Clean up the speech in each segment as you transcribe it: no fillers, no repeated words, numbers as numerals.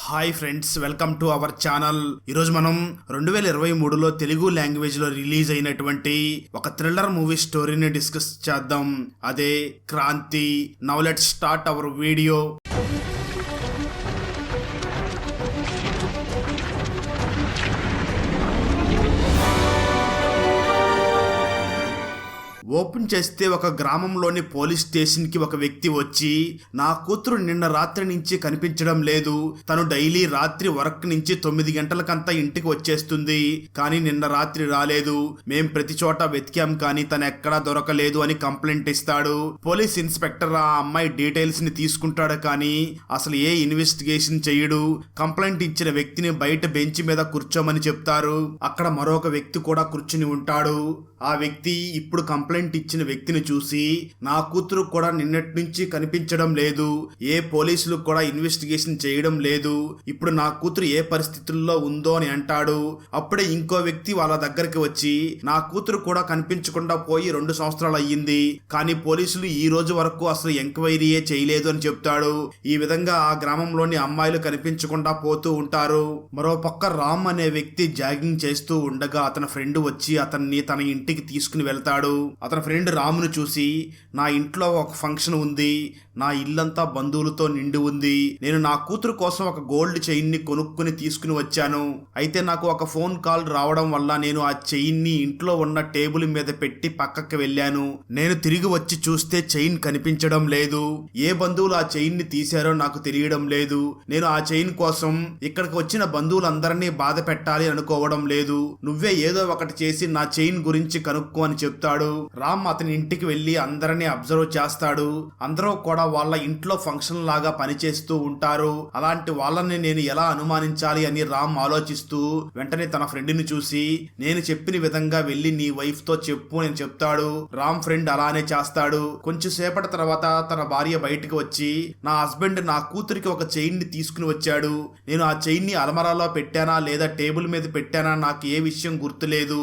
Hi friends, welcome to our channel. ఈరోజు మనం 2023లో తెలుగు లాంగ్వేజ్ లో రిలీజ్ అయినటువంటి ఒక థ్రిల్లర్ మూవీ స్టోరీని డిస్కస్ చేద్దాం. అదే Kranthi. Now let's start our video. Open చేస్తే ఒక గ్రామంలోని పోలీస్ స్టేషన్ కి ఒక వ్యక్తి వచ్చి, నా కూతురు నిన్న రాత్రి నుంచి కనిపించడం లేదు. తను డైలీ రాత్రి వర్క్ నుంచి 9 గంటలకంతా ఇంటికి వచ్చేస్తుంది, కానీ నిన్న రాత్రి రాలేదు. మేం ప్రతి చోట వెతికాం, కానీ తను ఎక్కడా దొరకలేదు అని కంప్లైంట్ ఇస్తాడు. పోలీస్ ఇన్స్పెక్టర్ ఆ అమ్మాయి డీటెయిల్స్ ని తీసుకుంటాడు, కానీ అసలు ఏ ఇన్వెస్టిగేషన్ చెయ్యడు. కంప్లైంట్ ఇచ్చిన వ్యక్తిని బయట బెంచ్ మీద కూర్చోమని చెప్తారు. అక్కడ మరొక వ్యక్తి కూడా కూర్చుని ఉంటాడు. ఆ వ్యక్తి ఇప్పుడు కంప్లైంట్ ఇచ్చిన వ్యక్తిని చూసి, నా కూతురు కూడా నిన్నటి నుంచి కనిపించడం లేదు, ఏ పోలీసులు కూడా ఇన్వెస్టిగేషన్ చేయడం లేదు, ఇప్పుడు నా కూతురు ఏ పరిస్థితుల్లో ఉందో అని అంటాడు. అప్పుడే ఇంకో వ్యక్తి వాళ్ళ దగ్గరికి వచ్చి, నా కూతురు కూడా కనిపించకుండా పోయి 2 సంవత్సరాలు అయ్యింది, కానీ పోలీసులు ఈ రోజు వరకు అసలు ఎంక్వైరీయే చేయలేదు అని చెప్తాడు. ఈ విధంగా ఆ గ్రామంలోని అమ్మాయిలు కనిపించకుండా పోతూ ఉంటారు. మరో పక్క రామ్ అనే వ్యక్తి జాగింగ్ చేస్తూ ఉండగా అతని ఫ్రెండ్ వచ్చి అతన్ని తన ఇంటికి తీసుకుని వెళ్తాడు. అతని ఫ్రెండ్ రామును చూసి, నా ఇంట్లో ఒక ఫంక్షన్ ఉంది, నా ఇల్లంతా బంధువులతో నిండి ఉంది, నేను నా కూతురు కోసం ఒక గోల్డ్ చైన్ ని కొనుక్కుని తీసుకుని వచ్చాను. అయితే నాకు ఒక ఫోన్ కాల్ రావడం వల్ల నేను ఆ చైన్ ని ఇంట్లో ఉన్న టేబుల్ మీద పెట్టి పక్కకి వెళ్ళాను. నేను తిరిగి వచ్చి చూస్తే చైన్ కనిపించడం లేదు. ఏ బంధువులు ఆ చైన్ ని తీశారో నాకు తెలియడం లేదు. నేను ఆ చైన్ కోసం ఇక్కడికి వచ్చిన బంధువులందరినీ బాధ పెట్టాలి అనుకోవడం లేదు. నువ్వే ఏదో ఒకటి చేసి నా చైన్ గురించి కనుక్కో అని చెప్తాడు. రామ్ అతని ఇంటికి వెళ్లి అందరినీ అబ్జర్వ్ చేస్తాడు. అందరూ కూడా వాళ్ళ ఇంట్లో ఫంక్షన్ లాగా పనిచేస్తూ ఉంటారు. అలాంటి వాళ్ళని నేను ఎలా అనుమానించాలి అని రామ్ ఆలోచిస్తూ వెంటనే తన ఫ్రెండ్ ని చూసి, నేను చెప్పిన విధంగా వెళ్లి నీ వైఫ్ తో చెప్పు అని చెప్తాడు. రామ్ ఫ్రెండ్ అలానే చేస్తాడు. కొంచెం సేపటి తర్వాత తన భార్య బయటకు వచ్చి, నా హస్బెండ్ నా కూతురికి ఒక చైన్ ని తీసుకుని వచ్చాడు, నేను ఆ చైన్ ని అలమరాలో పెట్టానా లేదా టేబుల్ మీద పెట్టానా నాకు ఏ విషయం గుర్తులేదు,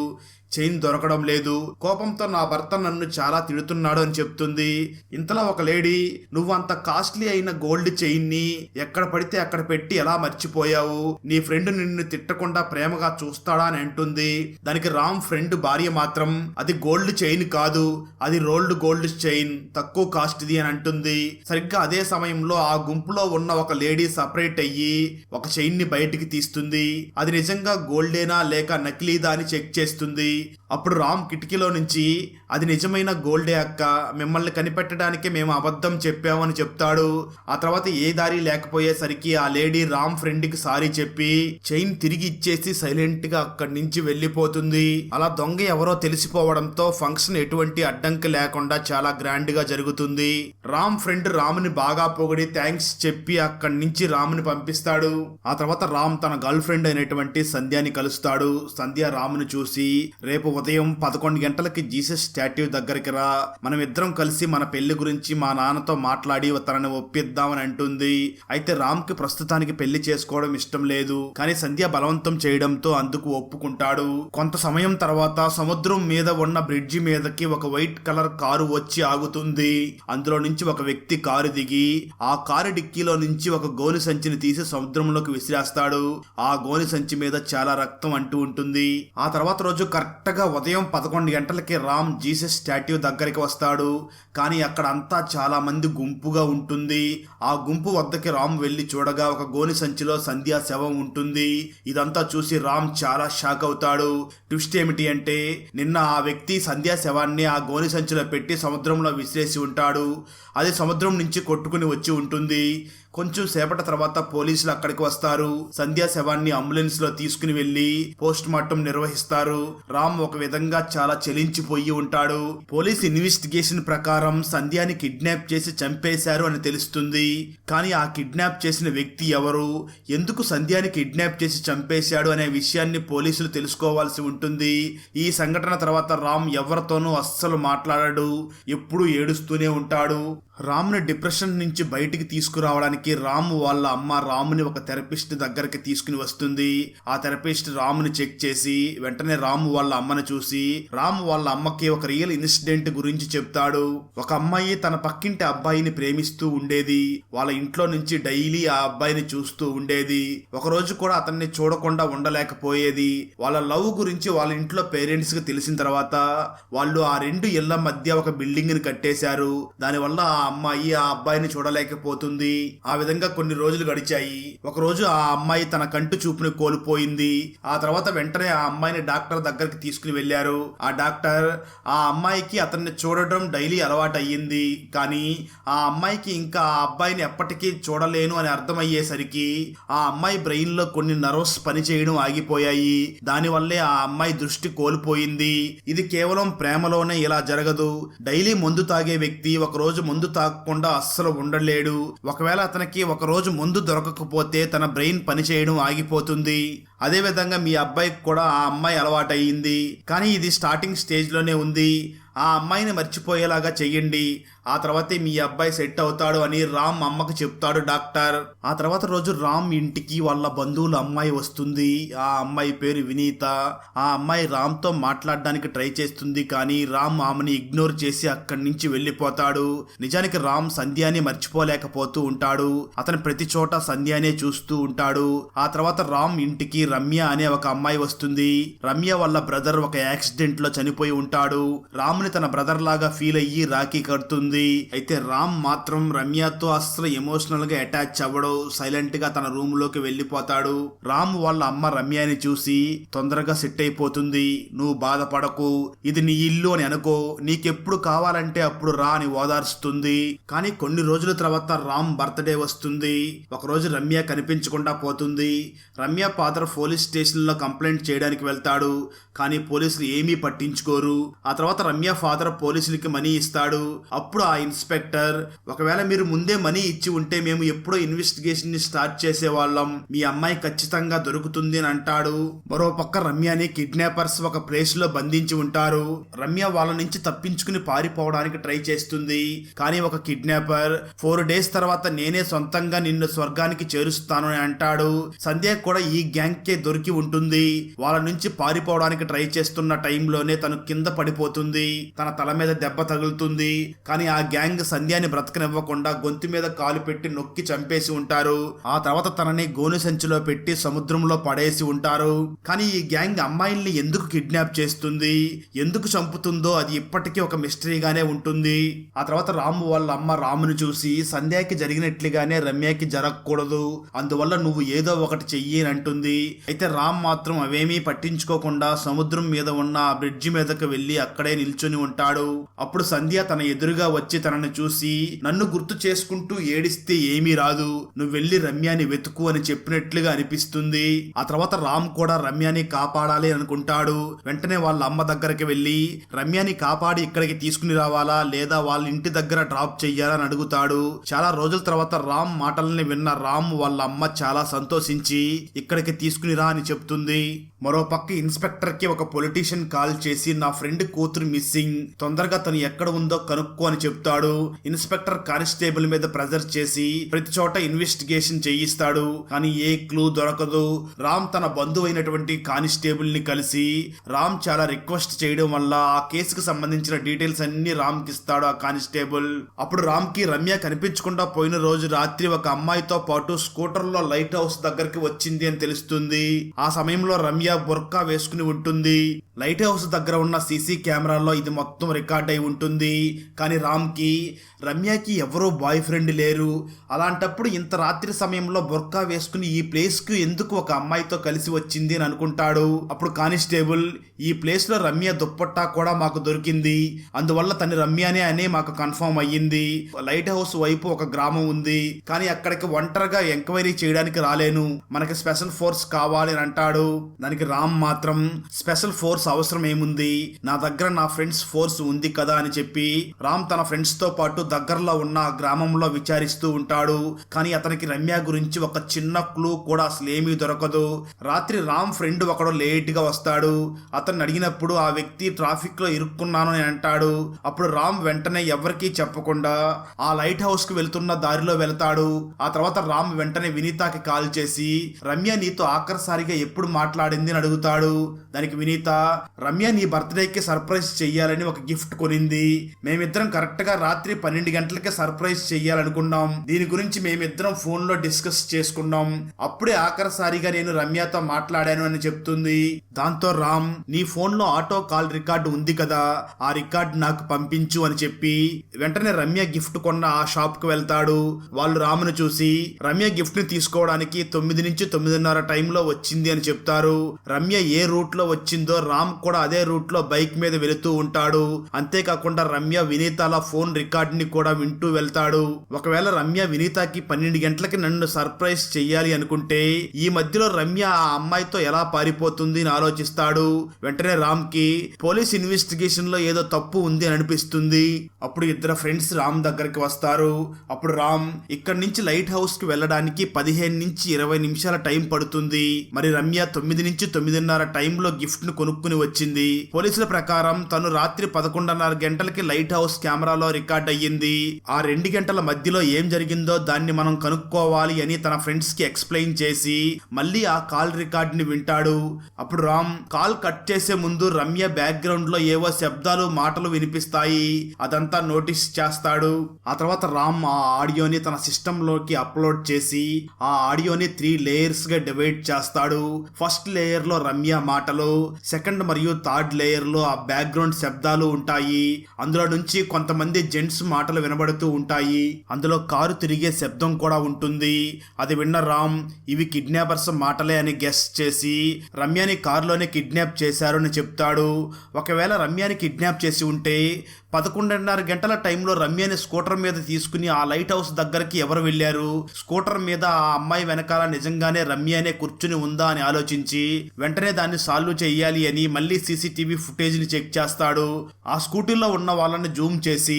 చైన్ దొరకడం లేదు, కోపంతో నా భర్త నన్ను చాలా తిడుతున్నాడు అని చెప్తుంది. ఇంతలో ఒక లేడీ, నువ్వు అంత కాస్ట్లీ అయిన గోల్డ్ చైన్ ని ఎక్కడ పడితే అక్కడ పెట్టి ఎలా మర్చిపోయావు, నీ ఫ్రెండ్ నిన్ను తిట్టకుండా ప్రేమగా చూస్తాడా అని అంటుంది. దానికి రామ్ ఫ్రెండ్ భార్య మాత్రం, అది గోల్డ్ చైన్ కాదు, అది రోల్డ్ గోల్డ్ చైన్, తక్కువ కాస్ట్ది అని అంటుంది. సరిగ్గా అదే సమయంలో ఆ గుంపులో ఉన్న ఒక లేడీ సపరేట్ అయ్యి ఒక చైన్ ని బయటికి తీస్తుంది. అది నిజంగా గోల్డేనా లేక నకిలీదా అని చెక్ చేస్తుంది. అప్పుడు రామ్ కిటికీలో నుంచి, అది నిజమైన గోల్డే అక్క, మిమ్మల్ని కనిపెట్టడానికే మేము అబద్ధం చెప్పామని చెప్తాడు. ఆ తర్వాత ఏ దారి లేకపోయేసరికి ఆ లేడీ రామ్ ఫ్రెండ్ కి సారీ చెప్పి చైన్ తిరిగి ఇచ్చేసి సైలెంట్ గా అక్కడి నుంచి వెళ్లిపోతుంది. అలా దొంగ ఎవరో తెలిసిపోవడంతో ఫంక్షన్ ఎటువంటి అడ్డంకి లేకుండా చాలా గ్రాండ్ గా జరుగుతుంది. రామ్ ఫ్రెండ్ రాముని బాగా పొగిడి థ్యాంక్స్ చెప్పి అక్కడి నుంచి రాముని పంపిస్తాడు. ఆ తర్వాత రామ్ తన గర్ల్ ఫ్రెండ్ అయినటువంటి సంధ్యాని కలుస్తాడు. సంధ్య రాముని చూసి, రేపు ఉదయం 11 గంటలకి జీసస్ స్టాట్యూ దగ్గరికి రా, మనం ఇద్దరం కలిసి మన పెళ్లి గురించి మా నాన్నతో మాట్లాడి తనని ఒప్పిద్దామని అంటుంది. అయితే రామ్ కి ప్రస్తుతానికి పెళ్లి చేసుకోవడం ఇష్టం లేదు, కానీ సంధ్య బలవంతం చేయడంతో అందుకు ఒప్పుకుంటాడు. కొంత సమయం తర్వాత సముద్రం మీద ఉన్న బ్రిడ్జి మీదకి ఒక వైట్ కలర్ కారు వచ్చి ఆగుతుంది. అందులో నుంచి ఒక వ్యక్తి కారు దిగి ఆ కారు డిక్కీలో నుంచి ఒక గోని సంచిని తీసి సముద్రంలోకి విసిరేస్తాడు. ఆ గోని సంచి మీద చాలా రక్తం అంటూ ఉంటుంది. ఆ తర్వాత రోజు కరెక్ట్ గా ఉదయం 11 గంటలకి రామ్ జీసస్ స్టాట్యూ దగ్గరికి వస్తాడు. కానీ అక్కడ అంతా చాలా మంది గుంపుగా ఉంటుంది. ఆ గుంపు వద్దకి రామ్ వెళ్లి చూడగా ఒక గోని సంచిలో సంధ్యా శవం ఉంటుంది. ఇదంతా చూసి రామ్ చాలా షాక్ అవుతాడు. ట్విస్ట్ ఏమిటి అంటే, నిన్న ఆ వ్యక్తి సంధ్యా శవాన్ని ఆ గోని సంచిలో పెట్టి సముద్రంలో విసిరేసి ఉంటాడు. అది సముద్రం నుంచి కొట్టుకుని వచ్చి ఉంటుంది. కొంచెం సేపటి తర్వాత పోలీసులు అక్కడికి వస్తారు. సంధ్యా శవాన్ని అంబులెన్స్ లో తీసుకుని వెళ్లి పోస్ట్ మార్టం నిర్వహిస్తారు. రామ్ ఒక విధంగా చాలా చలించిపోయి ఉంటాడు. పోలీస్ ఇన్వెస్టిగేషన్ ప్రకారం సంధ్యాని కిడ్నాప్ చేసి చంపేశారు అని తెలుస్తుంది. కానీ ఆ కిడ్నాప్ చేసిన వ్యక్తి ఎవరు, ఎందుకు సంధ్యాని కిడ్నాప్ చేసి చంపేశాడు అనే విషయాన్ని పోలీసులు తెలుసుకోవాల్సి ఉంటుంది. ఈ సంఘటన తర్వాత రామ్ ఎవరితోనూ అస్సలు మాట్లాడడు, ఎప్పుడూ ఏడుస్తూనే ఉంటాడు. రామ్ని డిప్రెషన్ నుంచి బయటికి తీసుకురావడానికి రామ్ వాళ్ళ అమ్మ రాముని ఒక థెరపిస్ట్ దగ్గరికి తీసుకుని వస్తుంది. ఆ థెరపిస్ట్ రాముని చెక్ చేసి వెంటనే రాము వాళ్ళ అమ్మని చూసి రామ్ వాళ్ళ అమ్మకి ఒక రియల్ ఇన్సిడెంట్ గురించి చెప్తాడు. ఒక అమ్మాయి తన పక్కింటి అబ్బాయిని ప్రేమిస్తూ ఉండేది. వాళ్ళ ఇంట్లో నుంచి డైలీ ఆ అబ్బాయిని చూస్తూ ఉండేది. ఒక రోజు కూడా అతన్ని చూడకుండా ఉండలేకపోయేది. వాళ్ళ లవ్ గురించి వాళ్ళ ఇంట్లో పేరెంట్స్ కి తెలిసిన తర్వాత వాళ్ళు ఆ రెండు ఇళ్ల మధ్య ఒక బిల్డింగ్ ని కట్టేశారు. దానివల్ల ఆ అమ్మాయి ఆ అబ్బాయిని చూడలేకపోతుంది. ఆ విధంగా కొన్ని రోజులు గడిచాయి. ఒక రోజు ఆ అమ్మాయి తన కంటి చూపుని కోల్పోయింది. ఆ తర్వాత వెంటనే ఆ అమ్మాయిని డాక్టర్ దగ్గరికి తీసుకుని వెళ్లారు. ఆ డాక్టర్ ఆ అమ్మాయికి అతన్ని చూడడం డైలీ అలవాటు అయ్యింది. కానీ ఆ అమ్మాయికి ఇంకా ఆ అబ్బాయిని ఎప్పటికీ చూడలేను అని అర్థమయ్యేసరికి ఆ అమ్మాయి బ్రెయిన్ లో కొన్ని నర్వ్స్ పనిచేయడం ఆగిపోయాయి. దానివల్లే ఆ అమ్మాయి దృష్టి కోల్పోయింది. ఇది కేవలం ప్రేమలోనే ఇలా జరగదు. డైలీ మందు తాగే వ్యక్తి ఒక రోజు మందు తాగకుండా అస్సలు ఉండలేడు. ఒకవేళ అతనికి ఒక రోజు మందు దొరకకపోతే తన బ్రెయిన్ పనిచేయడం ఆగిపోతుంది. అదే విధంగా మీ అబ్బాయికి కూడా ఆ అమ్మాయి అలవాటయ్యింది. కానీ ఇది స్టార్టింగ్ స్టేజ్ లోనే ఉంది. ఆ అమ్మాయిని మర్చిపోయేలాగా చెయ్యండి. ఆ తర్వాతే మీ అబ్బాయి సెట్ అవుతాడు అని రామ్ అమ్మకు చెప్తాడు డాక్టర్. ఆ తర్వాత రోజు రామ్ ఇంటికి వాళ్ళ బంధువుల అమ్మాయి వస్తుంది. ఆ అమ్మాయి పేరు వినీత. ఆ అమ్మాయి రామ్ తో మాట్లాడడానికి ట్రై చేస్తుంది. కానీ రామ్ ఆమెని ఇగ్నోర్ చేసి అక్కడి నుంచి వెళ్ళిపోతాడు. నిజానికి రామ్ సంధ్యాని మర్చిపోలేకపోతూ ఉంటాడు. అతను ప్రతి చోట సంధ్యానే చూస్తూ ఉంటాడు. ఆ తర్వాత రామ్ ఇంటికి రమ్య అనే ఒక అమ్మాయి వస్తుంది. రమ్య వాళ్ళ బ్రదర్ ఒక యాక్సిడెంట్ లో చనిపోయి ఉంటాడు. రామ్ తన బ్రదర్ లాగా ఫీల్ అయ్యి రాఖీ కడుతుంది. అయితే రామ్ మాత్రం రమ్యతో అస్సలు ఎమోషనల్ గా అటాచ్ అవ్వడు. సైలెంట్ గా తన రూమ్ లోకి వెళ్ళిపోతాడు. రామ్ వాళ్ళ అమ్మ రమ్యని చూసి తొందరగా సెట్ అయిపోతుంది. నువ్వు బాధపడకు, ఇది నీ ఇల్లు అని అనుకో, నీకెప్పుడు కావాలంటే అప్పుడు రా అని ఓదార్స్తుంది. కానీ కొన్ని రోజుల తర్వాత రామ్ బర్త్డే వస్తుంది. ఒకరోజు రమ్య కనిపించకుండా పోతుంది. రమ్య ఫాదర్ పోలీస్ స్టేషన్ లో కంప్లైంట్ చేయడానికి వెళ్తాడు. కానీ పోలీసులు ఏమీ పట్టించుకోరు. ఆ తర్వాత రమ్య ఫాదర్ పోలీసులకి మనీ ఇస్తాడు. అప్పుడు ఆ ఇన్స్పెక్టర్, ఒకవేళ మీరు ముందే మనీ ఇచ్చి ఉంటే మేము ఎప్పుడో ఇన్వెస్టిగేషన్ ని స్టార్ట్ చేసేవాళ్ళం, మీ అమ్మాయి ఖచ్చితంగా దొరుకుతుంది అని అంటాడు. మరో పక్క రమ్యని కిడ్నాపర్స్ ఒక ప్లేస్ లో బంధించి ఉంటారు. రమ్య వాళ్ళ నుంచి తప్పించుకుని పారిపోవడానికి ట్రై చేస్తుంది. కానీ ఒక కిడ్నాపర్ 4 days తర్వాత నేనే సొంతంగా నిన్ను స్వర్గానికి చేరుస్తాను అని అంటాడు. సంధ్య కూడా ఈ గ్యాంగ్ కే దొరికి ఉంటుంది. వాళ్ళ నుంచి పారిపోవడానికి ట్రై చేస్తున్న టైంలోనే తను కింద పడిపోతుంది. తన తల మీద దెబ్బ తగులుతుంది. కానీ ఆ గ్యాంగ్ సంధ్యాని బ్రతకనివ్వకుండా గొంతు మీద కాలు పెట్టి నొక్కి చంపేసి ఉంటారు. ఆ తర్వాత తనని గోను సంచిలో పెట్టి సముద్రంలో పడేసి ఉంటారు. కానీ ఈ గ్యాంగ్ అమ్మాయిల్ని ఎందుకు కిడ్నాప్ చేస్తుంది, ఎందుకు చంపుతుందో అది ఇప్పటికీ ఒక మిస్టరీగానే ఉంటుంది. ఆ తర్వాత రాము వాళ్ళ అమ్మ రాముని చూసి సంధ్యాకి జరిగినట్లుగానే రమ్యకి జరగకూడదు, అందువల్ల నువ్వు ఏదో ఒకటి చెయ్యి అని అంటుంది. అయితే రామ్ మాత్రం అవేమీ పట్టించుకోకుండా సముద్రం మీద ఉన్న ఆ బ్రిడ్జి మీదకి వెళ్లి అక్కడే నిల్చొని ఉంటాడు. అప్పుడు సంధ్య తన ఎదురుగా వచ్చి తనని చూసి, నన్ను గుర్తు చేసుకుంటూ ఏడిస్తే ఏమీ రాదు, నువ్వు వెళ్లి రమ్యాని వెతుకు అని చెప్పినట్లుగా అనిపిస్తుంది. ఆ తర్వాత రామ్ కూడా రమ్యాని కాపాడాలి అనుకుంటాడు. వెంటనే వాళ్ళ అమ్మ దగ్గరికి వెళ్లి రమ్యాని కాపాడి ఇక్కడికి తీసుకుని రావాలా లేదా వాళ్ళ ఇంటి దగ్గర డ్రాప్ చెయ్యాలని అడుగుతాడు. చాలా రోజుల తర్వాత రామ్ మాటల్ని విన్న రామ్ వాళ్ళ అమ్మ చాలా సంతోషించి ఇక్కడికి తీసుకుని రా అని చెప్తుంది. మరో పక్క ఇన్స్పెక్టర్ కి ఒక పొలిటీషియన్ కాల్ చేసి నా ఫ్రెండ్ కూతురు మిస్సింగ్, తొందరగా తను ఎక్కడ ఉందో కనుక్కో అని చెప్తాడు. ఇన్స్పెక్టర్ కానిస్టేబుల్ మీద ప్రెజర్ చేసి ప్రతి చోట ఇన్వెస్టిగేషన్ చేయిస్తాడు. కానీ ఏ క్లూ దొరకదు. రామ్ తన బంధువు అయినటువంటి కానిస్టేబుల్ ని కలిసి రామ్ చాలా రిక్వెస్ట్ చేయడం వల్ల ఆ కేసుకు సంబంధించిన డీటెయిల్స్ అన్ని రామ్ కి ఇస్తాడు ఆ కానిస్టేబుల్. అప్పుడు రామ్ కి రమ్య కనిపించకుండా పోయిన రోజు రాత్రి ఒక అమ్మాయితో పాటు స్కూటర్ లో లైట్ హౌస్ దగ్గరికి వచ్చింది అని తెలుస్తుంది. ఆ సమయంలో రమ్య బుర్కా వేసుకుని ఉంటుంది. లైట్ హౌస్ దగ్గర ఉన్న సీసీ కెమెరాల్లో ఇది మొత్తం రికార్డ్ అయి ఉంటుంది. కానీ రామ్ కి రమ్యకి ఎవరో బాయ్ ఫ్రెండ్ లేరు. అలాంటప్పుడు ఇంత రాత్రి సమయంలో బుర్కా వేసుకుని ఈ ప్లేస్ కు ఎందుకు ఒక అమ్మాయితో కలిసి వచ్చింది అని అనుకుంటాడు. అప్పుడు కానిస్టేబుల్, ఈ ప్లేస్ లో రమ్య దుప్పట్టా కూడా మాకు దొరికింది, అందువల్ల తను రమ్యనే అని మాకు కన్ఫర్మ్ అయ్యింది. లైట్ హౌస్ వైపు ఒక గ్రామం ఉంది, కానీ అక్కడికి ఒంటరిగా ఎంక్వైరీ చేయడానికి రాలేను, మనకి స్పెషల్ ఫోర్స్ కావాలి అని అంటాడు. దానికి దానికి రామ్ మాత్రం స్పెషల్ ఫోర్స్ అవసరం ఏముంది, నా దగ్గర నా ఫ్రెండ్స్ ఫోర్స్ ఉంది కదా అని చెప్పి రామ్ తన ఫ్రెండ్స్ తో పాటు దగ్గరలో ఉన్న గ్రామంలో విచారిస్తూ ఉంటాడు. కానీ అతనికి రమ్య గురించి ఒక చిన్న క్లూ కూడా అసలు ఏమీ దొరకదు. రాత్రి రామ్ ఫ్రెండ్ ఒకడు లేట్ గా వస్తాడు. అతన్ని అడిగినప్పుడు ఆ వ్యక్తి ట్రాఫిక్ లో ఇరుక్కున్నాను అని అంటాడు. అప్పుడు రామ్ వెంటనే ఎవరికీ చెప్పకుండా ఆ లైట్ హౌస్ కు వెళ్తున్న దారిలో వెళ్తాడు. ఆ తర్వాత రామ్ వెంటనే వినీతాకి కాల్ చేసి రమ్య నీతో ఆఖరిసారిగా ఎప్పుడు మాట్లాడింది అని అడుగుతాడు. దానికి వినీత, రమ్య నీ బర్త్డేకి సర్ప్రైజ్ చెయ్యాలని ఒక గిఫ్ట్ కొనింది. మేమిద్దరం కరెక్ట్ గా రాత్రి 12 గంటలకే సర్ప్రైజ్ చెయ్యాలనుకున్నాం. దీని గురించి మేమిద్దరం ఫోన్ లో డిస్కస్ చేసుకున్నాం. అప్పుడే ఆఖరిసారిగా నేను రమ్యతో మాట్లాడాను అని చెప్తుంది. దాంతో రామ్, నీ ఫోన్ లో ఆటో కాల్ రికార్డు ఉంది కదా, ఆ రికార్డు నాకు పంపించు అని చెప్పి వెంటనే రమ్య గిఫ్ట్ కొన్న ఆ షాప్ కు వెళ్తాడు. వాళ్ళు రామును చూసి రమ్య గిఫ్ట్ ని తీసుకోవడానికి 9 నుంచి 9:30 టైంలో వచ్చింది అని చెప్తారు. రమ్య ఏ రూట్ లో వచ్చిందో రామ్ కూడా అదే రూట్ లో బైక్ మీద వెళుతూ ఉంటాడు. అంతేకాకుండా రమ్య వినీతాల ఫోన్ రికార్డ్ ని కూడా వింటూ వెళ్తాడు. ఒకవేళ రమ్య వినీతాకి 12 గంటలకి నన్ను సర్ప్రైజ్ చెయ్యాలి అనుకుంటే ఈ మధ్యలో రమ్య ఆ అమ్మాయితో ఎలా పారిపోతుంది అని ఆలోచిస్తాడు. వెంటనే రామ్ కి పోలీస్ ఇన్వెస్టిగేషన్ లో ఏదో తప్పు ఉంది అని అనిపిస్తుంది. అప్పుడు ఇద్దరు ఫ్రెండ్స్ రామ్ దగ్గరికి వస్తారు. అప్పుడు రామ్, ఇక్కడి నుంచి లైట్ హౌస్ కి వెళ్ళడానికి 15 నుంచి 20 నిమిషాల టైం పడుతుంది. మరి రమ్య 9 నుంచి 9:30 టైంలో గిఫ్ట్ ను కొనుక్కుని వచ్చింది. పోలీసుల ప్రకారం తను రాత్రి 11:30 గంటలకి లైట్ హౌస్ కెమెరాలో రికార్డ్ అయ్యింది. ఆ 2 గంటల మధ్యలో ఏం జరిగిందో దాన్ని మనం కనుక్కోవాలి అని తన ఫ్రెండ్స్ కి ఎక్స్ప్లెయిన్ చేసి మళ్ళీ ఆ కాల్ రికార్డ్ ని వింటాడు. అప్పుడు రామ్ కాల్ కట్ చేసే ముందు రమ్య బ్యాక్గ్రౌండ్ లో ఏవో శబ్దాలు మాటలు వినిపిస్తాయి. అదంతా నోటీస్ చేస్తాడు. ఆ తర్వాత రామ్ ఆ ఆడియోని తన సిస్టమ్ లోకి అప్లోడ్ చేసి ఆ ఆడియోని 3 లేయర్స్ గా డివైడ్ చేస్తాడు. ఫస్ట్ లేయర్ లో రమ్య మాటలు, సెకండ్ మరియు థర్డ్ లేయర్ లో ఆ బ్యాక్గ్రౌండ్ శబ్దాలు ఉంటాయి. అందులో నుంచి కొంతమంది జెంట్స్ మాటలు వినబడుతూ ఉంటాయి. అందులో కారు తిరిగే శబ్దం కూడా ఉంటుంది. అది విన్న రామ్ ఇవి కిడ్నాపర్స్ మాటలే అని గెస్ చేసి రమ్యని కారులోనే కిడ్నాప్ చేశారు అని చెప్తాడు. ఒకవేళ రమ్యని కిడ్నాప్ చేసి ఉంటే 11:30 గంటల టైంలో రమ్యని స్కూటర్ మీద తీసుకుని ఆ లైట్ హౌస్ దగ్గరికి ఎవరు వెళ్లారు, స్కూటర్ మీద ఆ అమ్మాయి వెనకాల నిజంగానే రమ్యనే కూర్చుని ఉందా అని ఆలోచించి వెంటనే దాన్ని సాల్వ్ చెయ్యాలి అని మళ్ళీ సీసీటీవీ ఫుటేజ్ ని చెక్ చేస్తాడు. ఆ స్కూటీలో ఉన్న వాళ్ళని జూమ్ చేసి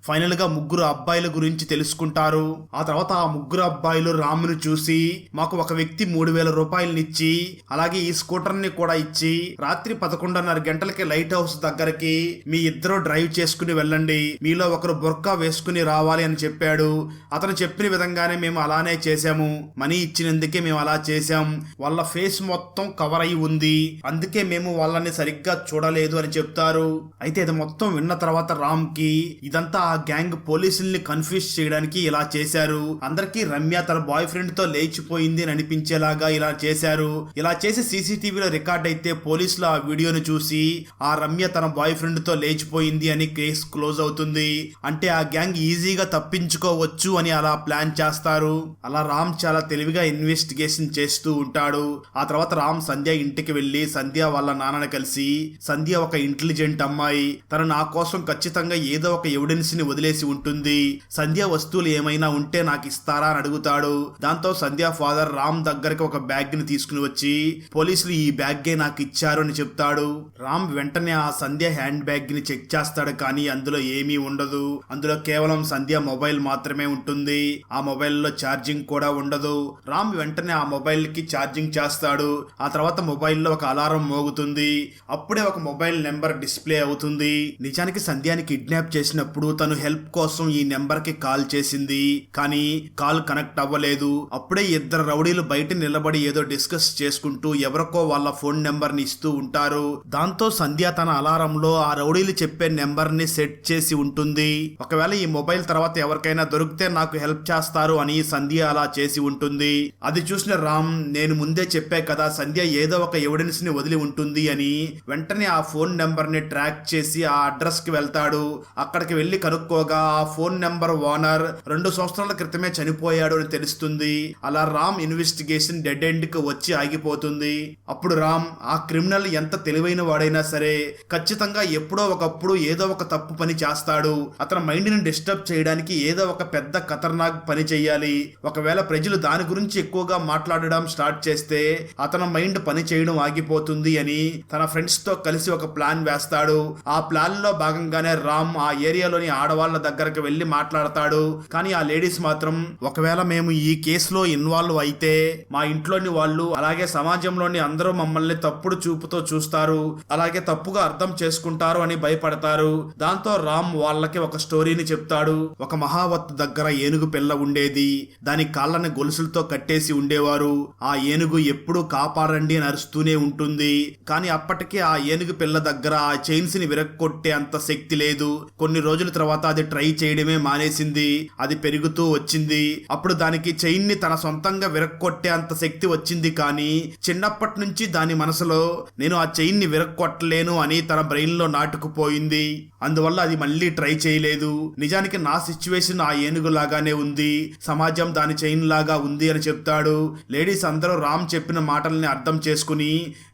ఫైనల్ గా 3 అబ్బాయిల గురించి తెలుసుకుంటారు. ఆ తర్వాత ఆ 3 అబ్బాయిలు రామును చూసి మాకు ఒక వ్యక్తి 3,000 రూపాయలనిచ్చి అలాగే ఈ స్కూటర్ ని కూడా ఇచ్చి రాత్రి 11:30 గంటలకి లైట్ హౌస్ దగ్గరికి మీ ఇద్దరు డ్రైవ్ చేసుకుని వెళ్ళండి, మీలో ఒకరు బుర్కా వేసుకుని రావాలి అని చెప్పాడు. అతను చెప్పిన విధంగానే మేము అలానే చేశాము. మనీ ఇచ్చినందుకే మేము అలా చేశాం. వాళ్ళ ఫేస్ మొత్తం కవర్ అయి ఉంది, అందుకే మేము వాళ్ళని సరిగ్గా చూడలేదు అని చెప్తారు. అయితే ఇది మొత్తం విన్న తర్వాత రామ్ కి ఇదంతా ఆ గ్యాంగ్ పోలీసుల్ని కన్ఫ్యూజ్ చేయడానికి ఇలా చేశారు. అందరికీ రమ్య తన బాయ్ ఫ్రెండ్ తో లేచిపోయింది అని అనిపించేలాగా ఇలా చేశారు. ఇలా చేసి సీసీటీవీలో రికార్డ్ అయితే పోలీసులు ఆ వీడియోను చూసి ఆ రమ్య తన బాయ్ ఫ్రెండ్ తో లేచిపోయింది అని కేసు క్లోజ్ అవుతుంది. అంటే ఆ గ్యాంగ్ ఈజీగా తప్పించుకోవచ్చు అని అలా ప్లాన్ చేస్తారు. అలా రామ్ చాలా తెలివిగా ఇన్వెస్టిగేషన్ చేస్తూ ఉంటాడు. ఆ తర్వాత రామ్ సంధ్య ఇంటికి వెళ్లి సంధ్య వాళ్ళ నాన్నని కలిసి, సంధ్య ఒక ఇంటెలిజెంట్ అమ్మాయి, తను నా కోసం ఖచ్చితంగా ఏదో ఒక ఎవిడెన్స్ ని వదిలేసి ఉంటుంది, సంధ్య వస్తువులు ఏమైనా ఉంటే నాకు ఇస్తారా అని అడుగుతాడు. దాంతో సంధ్య ఫాదర్ రామ్ దగ్గరికి ఒక బ్యాగ్ ని తీసుకుని వచ్చి పోలీసులు ఈ బ్యాగే నాకు ఇచ్చారు అని చెప్తాడు. రామ్ వెంటనే ఆ సంధ్య హ్యాండ్ బ్యాగ్ ని చెక్ చేస్తాడు. కానీ అందులో ఏమీ ఉండదు. అందులో కేవలం సంధ్య మొబైల్ మాత్రమే ఉంటుంది. ఆ మొబైల్ లో ఛార్జింగ్ కూడా ఉండదు. రామ్ వెంటనే ఆ మొబైల్ కి ఛార్జింగ్ చేస్తాడు. ఆ తర్వాత మొబైల్ లో ఒక అలారం మోగుతుంది. అప్పుడే ఒక మొబైల్ నెంబర్ డిస్ప్లే అవుతుంది. నిజానికి సంధ్యాని కిడ్నాప్ చేసినప్పుడు తను హెల్ప్ కోసం ఈ నెంబర్ కి కాల్ చేసింది, కానీ కాల్ కనెక్ట్ అవ్వలేదు. అప్పుడే ఇద్దరు రౌడీలు బయట నిలబడి ఏదో డిస్కస్ చేసుకుంటూ ఎవరికో వాళ్ళ ఫోన్ నెంబర్ ని ఇస్తూ ఉంటారు. దాంతో సంధ్య తన అలారం లో ఆ రౌడీలు చెప్పే నెంబర్ ని సెట్ చేసి ఉంటుంది. ఒకవేళ ఈ మొబైల్ తర్వాత ఎవరికైనా దొరికితే నాకు హెల్ప్ చేస్తారు అని సంధ్య అలా చేసి ఉంటుంది. అది చూసిన రామ్, నేను ముందే చెప్పా కదా సంధ్య ఏదో ఒక ఎవిడెన్స్ ని వదిలి ఉంటుంది అని, వెంటనే ఆ ఫోన్ నెంబర్ ని ట్రాక్ చేసి ఆ అడ్రస్ కి వెళ్తాడు. అక్కడికి వెళ్లి కనుక్కోగా ఆ ఫోన్ నెంబర్ ఓనర్ 2 సంవత్సరాల క్రితమే చనిపోయాడు అని తెలుస్తుంది. అలా రామ్ ఇన్వెస్టిగేషన్ డెడ్ ఎండ్ కి వచ్చి ఆగిపోతుంది. అప్పుడు రామ్, ఆ క్రిమినల్ ఎంత తెలివైన వాడైనా సరే ఖచ్చితంగా ఎప్పుడో ఒకప్పుడు ఏదో ఒక తప్పు పని చేస్తాడు. అతని మైండ్ ని డిస్టర్బ్ చేయడానికి ఏదో ఒక పెద్ద ఖతర్నాక్ పని చెయ్యాలి. ఒకవేళ ప్రజలు దాని గురించి ఎక్కువగా మాట్లాడడం స్టార్ట్ చేస్తే అతని మైండ్ పని చేయడం ఆగిపోతుంది అని తన ఫ్రెండ్స్ తో కలిసి ఒక ప్లాన్ వేస్తాడు. ఆ ప్లాన్ లో భాగంగానే రామ్ ఆ ఏరియాలోని ఆడవాళ్ళ దగ్గరకు వెళ్లి మాట్లాడతాడు. కానీ ఆ లేడీస్ మాత్రం ఒకవేళ మేము ఈ కేసులో ఇన్వాల్వ్ అయితే మా ఇంట్లోని వాళ్ళు అలాగే సమాజంలోని అందరూ మమ్మల్ని తప్పుడు చూపుతో చూస్తారు, అలాగే తప్పుగా అర్థం చేసుకుంటారు అని భయపడతారు. దాంతో రామ్ వాళ్ళకి ఒక స్టోరీని చెప్తాడు. ఒక మహావత్ దగ్గర ఏనుగు పిల్ల ఉండేది. దాని కాళ్ళని గొలుసులతో కట్టేసి ఉండేవారు. ఆ ఏనుగు ఎప్పుడూ కాపాడండి అని అరుస్తూనే ఉంటుంది. కానీ అప్పటికే ఆ ఏనుగు పిల్ల దగ్గర ఆ చైన్స్ ని విరక్కొట్టే అంత శక్తి లేదు. కొన్ని రోజుల తర్వాత అది ట్రై చేయడమే మానేసింది. అది పెరుగుతూ వచ్చింది. అప్పుడు దానికి చైన్ ని తన సొంతంగా విరక్కొట్టే అంత శక్తి వచ్చింది. కానీ చిన్నప్పటి నుంచి దాని మనసులో నేను ఆ చైన్ ని విరక్కొట్టలేను అని తన బ్రెయిన్ లో నాటుకుపోయింది. అందువల్ల అది మళ్ళీ ట్రై చేయలేదు. నిజానికి నా సిచ్యువేషన్ ఆ ఏనుగు లాగానే ఉంది, సమాజం దాని చైన్ లాగా ఉంది అని చెప్తాడు. లేడీస్ అందరూ రామ్ చెప్పిన మాటల్ని అర్థం చేసుకుని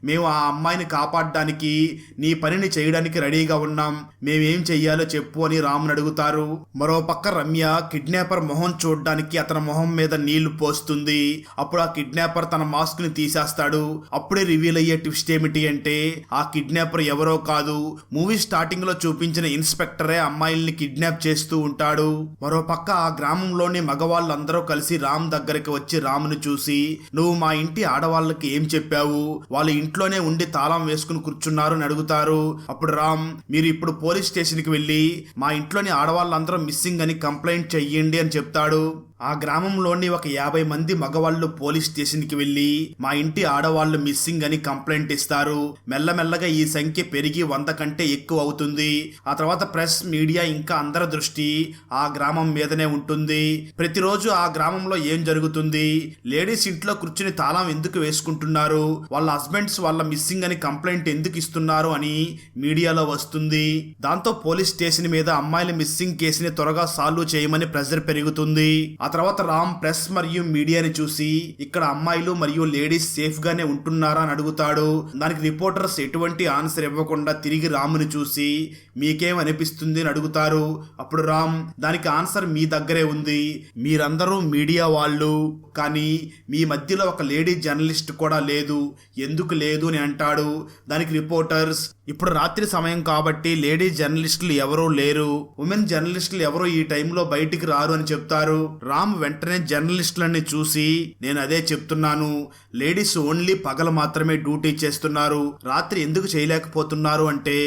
మేము ఆ అమ్మాయిని కాపాడడానికి నీ పనిని చేయడానికి రెడీగా ఉన్నాం, మేమేం చెయ్యాలో చెప్పు అని రామ్ని అడుగుతారు. మరో పక్క రమ్య కిడ్నాపర్ మొహం చూడడానికి అతని మొహం మీద నీళ్లు పోస్తుంది. అప్పుడు ఆ కిడ్నాపర్ తన మాస్క్ ని తీసేస్తాడు. అప్పుడే రివీల్ అయ్యే ట్విస్ట్ ఏమిటి అంటే ఆ కిడ్నాపర్ ఎవరో కాదు, మూవీ స్టార్టింగ్ లో చూపించిన ఇన్స్పెక్టరే అమ్మాయిల్ని కిడ్నాప్ చేస్తూ ఉంటాడు. మరో పక్క ఆ గ్రామంలోని మగవాళ్ళందరూ కలిసి రామ్ దగ్గరికి వచ్చి రామ్ను చూసి నువ్వు మా ఇంటి ఆడవాళ్ళకి ఏం చెప్పావు, వాళ్ళ ఇంట్లోనే ఉండి తాళం వేసుకుని కూర్చున్నారు అని అడుగుతారు. అప్పుడు రామ్ మీరు ఇప్పుడు పోలీస్ స్టేషన్ కి వెళ్లి మా ఇంట్లోని ఆడవాళ్ళందరూ మిస్సింగ్ అని కంప్లైంట్ చెయ్యండి అని చెప్తాడు. ఆ గ్రామంలోని ఒక 50 మంది మగవాళ్ళు పోలీస్ స్టేషన్ కి వెళ్లి మా ఇంటి ఆడవాళ్లు మిస్సింగ్ అని కంప్లైంట్ ఇస్తారు. మెల్లమెల్లగా ఈ సంఖ్య పెరిగి 100 కంటే ఎక్కువ అవుతుంది. ఆ తర్వాత ప్రెస్, మీడియా ఇంకా అందరి దృష్టి ఆ గ్రామం మీదనే ఉంటుంది. ప్రతిరోజు ఆ గ్రామంలో ఏం జరుగుతుంది, లేడీస్ ఇంట్లో కూర్చుని తాళం ఎందుకు వేసుకుంటున్నారు, వాళ్ళ హస్బెండ్స్ వాళ్ళ మిస్సింగ్ అని కంప్లైంట్ ఎందుకు ఇస్తున్నారు అని మీడియాలో వస్తుంది. దాంతో పోలీస్ స్టేషన్ మీద అమ్మాయిల మిస్సింగ్ కేసుని త్వరగా సాల్వ్ చేయమని ప్రెషర్ పెరుగుతుంది. ఆ తర్వాత రామ్ ప్రెస్ మరియు మీడియాని చూసి ఇక్కడ అమ్మాయిలు మరియు లేడీస్ సేఫ్ గానే ఉంటున్నారా అని అడుగుతాడు. దానికి రిపోర్టర్స్ ఎటువంటి ఆన్సర్ ఇవ్వకుండా తిరిగి రామ్ని చూసి మీకేం అనిపిస్తుంది అని అడుగుతారు. అప్పుడు రామ్ దానికి ఆన్సర్ మీ దగ్గరే ఉంది, మీరందరూ మీడియా వాళ్ళు, కానీ మీ మధ్యలో ఒక లేడీ జర్నలిస్ట్ కూడా లేదు, ఎందుకు లేదు అని అంటాడు. దానికి రిపోర్టర్స్ ఇప్పుడు రాత్రి సమయం కాబట్టి లేడీ జర్నలిస్టులు ఎవరూ లేరు, ఉమెన్ జర్నలిస్టులు ఎవరో ఈ టైంలో బయటికి రారు అని చెప్తారు. రామ్ వెంటనే జర్నలిస్టులని చూసి నేను అదే చెప్తున్నాను, లేడీస్ ఓన్లీ పగలు మాత్రమే డ్యూటీ చేస్తున్నారు, రాత్రి ఎందుకు చేయలేకపోతున్నారు అంటే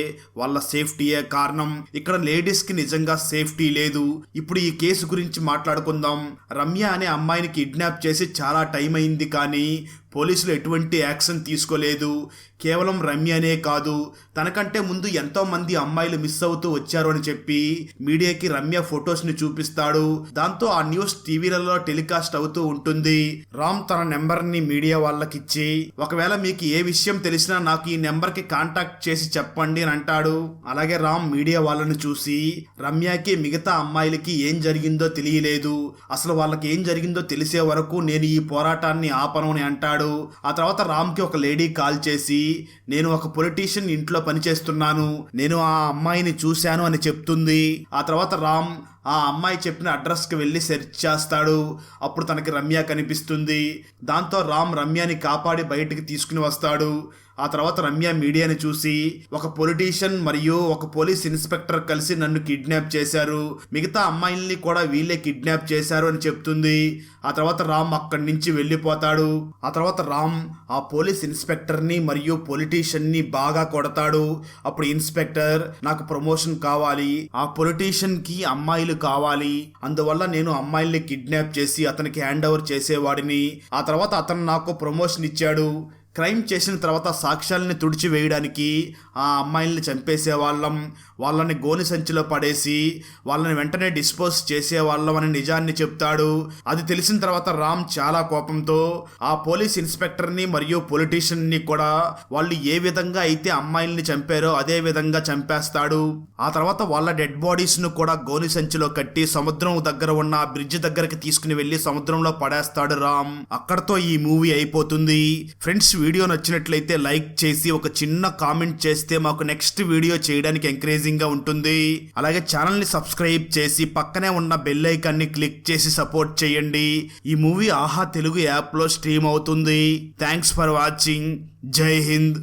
వాళ్ళ సేఫ్టీయే కారణం. ఇక్కడ లేడీస్ కి నిజంగా సేఫ్టీ లేదు. ఇప్పుడు ఈ కేసు గురించి మాట్లాడుకుందాం. రమ్య అనే అమ్మాయిని కిడ్నాప్ చేసి చాలా టైం అయింది, కానీ పోలీసులు ఎటువంటి యాక్షన్ తీసుకోలేదు. కేవలం రమ్యనే కాదు, తనకంటే ముందు ఎంతో మంది అమ్మాయిలు మిస్ అవుతూ వచ్చారు అని చెప్పి మీడియాకి రమ్య ఫొటోస్ ని చూపిస్తాడు. దాంతో ఆ న్యూస్ టీవీలలో టెలికాస్ట్ అవుతూ ఉంటుంది. రామ్ తన నెంబర్ ని మీడియా వాళ్ళకిచ్చి ఒకవేళ మీకు ఏ విషయం తెలిసినా నాకు ఈ నెంబర్ కి కాంటాక్ట్ చేసి చెప్పండి అని అంటాడు. అలాగే రామ్ మీడియా వాళ్ళని చూసి రమ్యకి మిగతా అమ్మాయిలకి ఏం జరిగిందో తెలియలేదు, అసలు వాళ్ళకి ఏం జరిగిందో తెలిసే వరకు నేను ఈ పోరాటాన్ని ఆపను అని అంటాడు. ఆ తర్వాత రామ్ కి ఒక లేడీ కాల్ చేసి నేను ఒక పొలిటీషియన్ ఇంట్లో పనిచేస్తున్నాను, నేను ఆ అమ్మాయిని చూశాను అని చెప్తుంది. ఆ తర్వాత రామ్ ఆ అమ్మాయి చెప్పిన అడ్రస్కి వెళ్ళి సెర్చ్ చేస్తాడు. అప్పుడు తనకి రమ్య కనిపిస్తుంది. దాంతో రామ్ రమ్యని కాపాడి బయటికి తీసుకుని వస్తాడు. ఆ తర్వాత రమ్య మీడియాని చూసి ఒక పొలిటీషియన్ మరియు ఒక పోలీస్ ఇన్స్పెక్టర్ కలిసి నన్ను కిడ్నాప్ చేశారు, మిగతా అమ్మాయిల్ని కూడా వీళ్ళే కిడ్నాప్ చేశారు అని చెప్తుంది. ఆ తర్వాత రామ్ అక్కడి నుంచి వెళ్ళిపోతాడు. ఆ తర్వాత రామ్ ఆ పోలీస్ ఇన్స్పెక్టర్ని మరియు పొలిటీషియన్ని బాగా కొడతాడు. అప్పుడు ఇన్స్పెక్టర్ నాకు ప్రమోషన్ కావాలి, ఆ పొలిటీషియన్ కి అమ్మాయిలు కావాలి, అందువల్ల నేను అమ్మాయిల్ని కిడ్నాప్ చేసి అతనికి హ్యాండ్ ఓవర్ చేసేవాడిని. ఆ తర్వాత అతను నాకు ప్రమోషన్ ఇచ్చాడు. క్రైమ్ చేసిన తర్వాత సాక్ష్యాలని తుడిచివేయడానికి ఆ అమ్మాయిల్ని చంపేసేవాళ్ళం, వాళ్ళని గోని సంచిలో పడేసి వాళ్ళని వెంటనే డిస్పోజ్ చేసేవాళ్ళం అని నిజాన్ని చెప్తాడు. అది తెలిసిన తర్వాత రామ్ చాలా కోపంతో ఆ పోలీస్ ఇన్స్పెక్టర్ని మరియు పొలిటీషియన్ని కూడా వాళ్ళు ఏ విధంగా అయితే అమ్మాయిల్ని చంపారో అదే విధంగా చంపేస్తాడు. ఆ తర్వాత వాళ్ళ డెడ్ బాడీస్ ను కూడా గోని సంచిలో కట్టి సముద్రం దగ్గర ఉన్న ఆ బ్రిడ్జ్ దగ్గరికి తీసుకుని వెళ్లి సముద్రంలో పడేస్తాడు రామ్. అక్కడతో ఈ మూవీ అయిపోతుంది. ఫ్రెండ్స్, వీడియో నచ్చినట్లయితే లైక్ చేసి ఒక చిన్న కామెంట్ చేస్తే మాకు నెక్స్ట్ వీడియో చేయడానికి ఎంకరేజింగ్ గా ఉంటుంది. అలాగే ఛానల్ ని సబ్స్క్రైబ్ చేసి పక్కనే ఉన్న బెల్ ఐకాన్ ని క్లిక్ చేసి సపోర్ట్ చేయండి. ఈ మూవీ ఆహా తెలుగు యాప్ లో స్ట్రీమ్ అవుతుంది. Thanks for watching. జై హింద్.